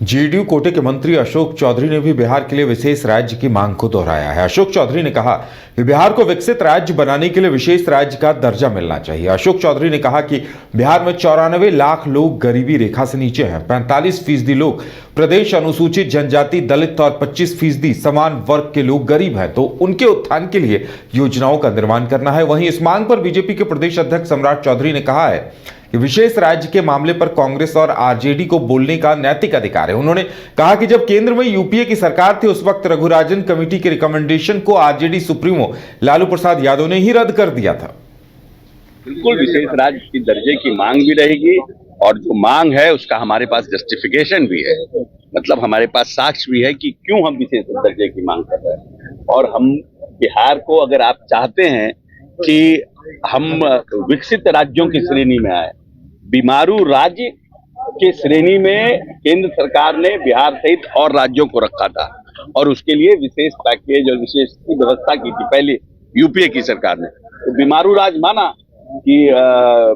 JDU कोटे के मंत्री अशोक चौधरी ने भी बिहार के लिए विशेष राज्य की मांग को दोहराया है। अशोक चौधरी ने कहा कि बिहार को विकसित राज्य बनाने के लिए विशेष राज्य का दर्जा मिलना चाहिए। अशोक चौधरी ने कहा कि बिहार में 94 लाख लोग गरीबी रेखा से नीचे हैं, 45% लोग प्रदेश अनुसूचित जनजाति दलित और 25% समान वर्ग के लोग गरीब हैं, तो उनके उत्थान के लिए योजनाओं का निर्माण करना है। वहीं इस मांग पर बीजेपी के प्रदेश अध्यक्ष सम्राट चौधरी ने कहा है कि विशेष राज्य के मामले पर कांग्रेस और आरजेडी को बोलने का नैतिक अधिकार है। उन्होंने कहा कि जब केंद्र में यूपीए की सरकार थी, उस वक्त रघुराजन कमेटी के रिकमेंडेशन को आरजेडी सुप्रीमो लालू प्रसाद यादव ने ही रद्द कर दिया था। बिल्कुल विशेष राज्य की दर्जे की मांग भी रहेगी और जो मांग है उसका हमारे पास जस्टिफिकेशन भी है, मतलब हमारे पास साक्ष्य भी है कि क्यों हम विशेष दर्जे की मांग कर रहे हैं। और हम बिहार को, अगर आप चाहते हैं कि हम विकसित राज्यों की श्रेणी में आए, बीमारू राज्य के श्रेणी में केंद्र सरकार ने बिहार सहित और राज्यों को रखा था और उसके लिए विशेष पैकेज और विशेष की व्यवस्था की थी पहले यूपीए की सरकार ने। तो बीमारू राज्य माना कि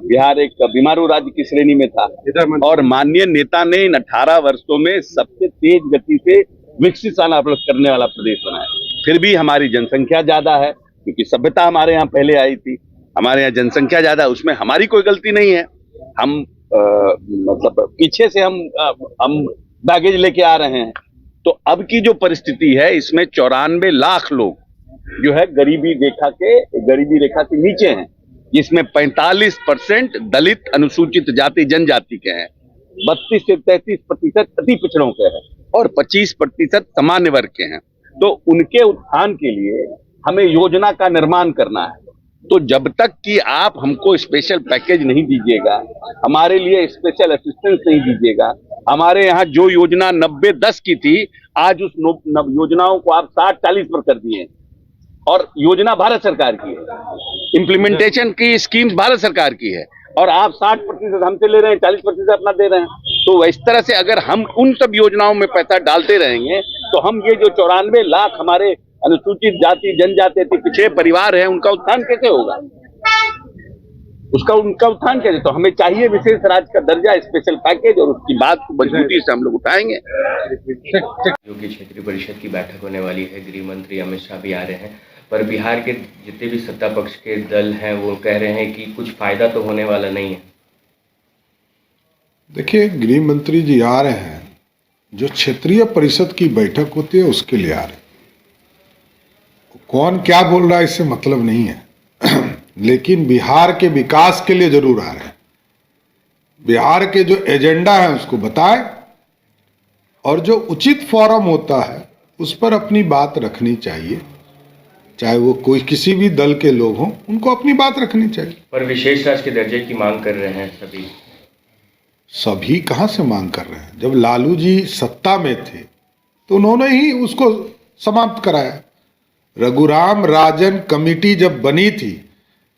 बिहार एक बीमारू राज्य की श्रेणी में था और माननीय नेता ने इन 18 वर्षों में सबसे तेज गति से विकसित करने वाला प्रदेश बनाया। फिर भी हमारी जनसंख्या ज्यादा है, क्योंकि सभ्यता हमारे यहाँ पहले आई थी, हमारे यहाँ जनसंख्या ज्यादा, उसमें हमारी कोई गलती नहीं है। हम मतलब पीछे से हम बैगेज लेके आ रहे हैं। तो अब की जो परिस्थिति है, इसमें 94 लाख लोग जो है गरीबी रेखा के नीचे हैं, जिसमें 45% दलित अनुसूचित जाति जनजाति के हैं, 32 से 33% अति पिछड़ों के हैं और 25% सामान्य वर्ग के हैं। तो उनके उत्थान के लिए हमें योजना का निर्माण करना है। तो जब तक कि आप हमको स्पेशल पैकेज नहीं दीजिएगा, हमारे लिए स्पेशल असिस्टेंस नहीं दीजिएगा, हमारे यहाँ जो योजना 90-10 की थी, आज उस योजनाओं को आप 60-40 पर कर दिए और योजना भारत सरकार की है, इम्प्लीमेंटेशन की स्कीम भारत सरकार की है और आप 60% हमसे ले रहे हैं, 40% अपना दे रहे हैं। तो इस तरह से अगर हम उन सब योजनाओं में पैसा डालते रहेंगे तो हम ये जो 94 लाख हमारे अनुसूचित जाति जनजाति पिछड़े परिवार हैं, उनका उत्थान कैसे होगा? उनका उत्थान कैसे? तो हमें चाहिए विशेष राज्य का दर्जा, स्पेशल पैकेज, और उसकी बात को मजबूती से हम लोग उठाएंगे। जो कि क्षेत्रीय परिषद की बैठक होने वाली है, गृह मंत्री अमित शाह भी आ रहे हैं, पर बिहार के जितने भी सत्ता पक्ष के दल हैं वो कह रहे हैं कि कुछ फायदा तो होने वाला नहीं है। देखिए, गृह मंत्री जी आ रहे हैं, जो क्षेत्रीय परिषद की बैठक होती है उसके लिए आ रहे हैं। कौन क्या बोल रहा है इससे मतलब नहीं है लेकिन बिहार के विकास के लिए जरूर आ रहे हैं। बिहार के जो एजेंडा है उसको बताए और जो उचित फोरम होता है उस पर अपनी बात रखनी चाहिए, चाहे वो कोई किसी भी दल के लोग हों, उनको अपनी बात रखनी चाहिए। पर विशेष राज्य के दर्जे की मांग कर रहे हैं सभी कहां से मांग कर रहे हैं? जब लालू जी सत्ता में थे तो उन्होंने ही उसको समाप्त कराया। रघुराम राजन कमेटी जब बनी थी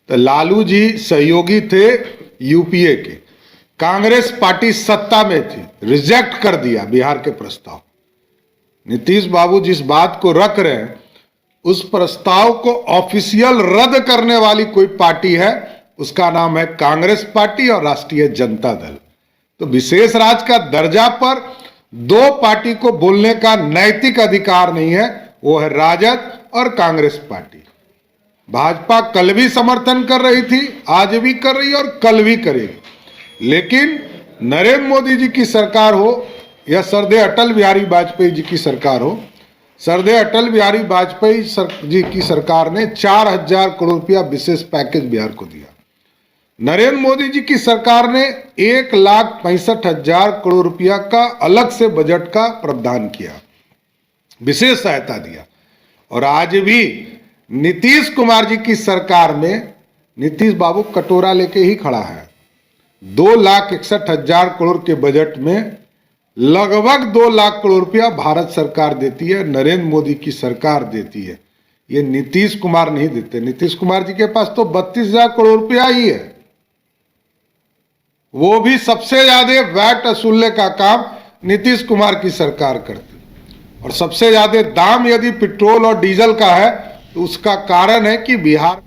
तो लालू जी सहयोगी थे यूपीए के, कांग्रेस पार्टी सत्ता में थी, रिजेक्ट कर दिया बिहार के प्रस्ताव। नीतीश बाबू जिस बात को रख रहे हैं उस प्रस्ताव को ऑफिशियल रद्द करने वाली कोई पार्टी है, उसका नाम है कांग्रेस पार्टी और राष्ट्रीय जनता दल। तो विशेष राज्य का दर्जा पर दो पार्टी को बोलने का नैतिक अधिकार नहीं है, वो है राजद और कांग्रेस पार्टी। भाजपा कल भी समर्थन कर रही थी, आज भी कर रही है और कल भी करेगी। लेकिन नरेंद्र मोदी जी की सरकार हो या सरदे अटल बिहारी वाजपेयी जी की सरकार हो, सरदे अटल बिहारी वाजपेयी जी की सरकार ने 4000 करोड़ रुपया विशेष पैकेज बिहार को दिया। नरेंद्र मोदी जी की सरकार ने 1,65,000 करोड़ रुपया का अलग से बजट का प्रावधान किया, विशेष सहायता दिया। और आज भी नीतीश कुमार जी की सरकार में नीतीश बाबू कटोरा लेके ही खड़ा है। 2,61,000 करोड़ के बजट में लगभग 2 लाख करोड़ रुपया भारत सरकार देती है, नरेंद्र मोदी की सरकार देती है, ये नीतीश कुमार नहीं देते। नीतीश कुमार जी के पास तो 32,000 करोड़ रुपया ही है, वो भी सबसे ज्यादा वैट वसूलने का काम नीतीश कुमार की सरकार करती। और सबसे ज्यादा दाम यदि पेट्रोल और डीजल का है तो उसका कारण है कि बिहार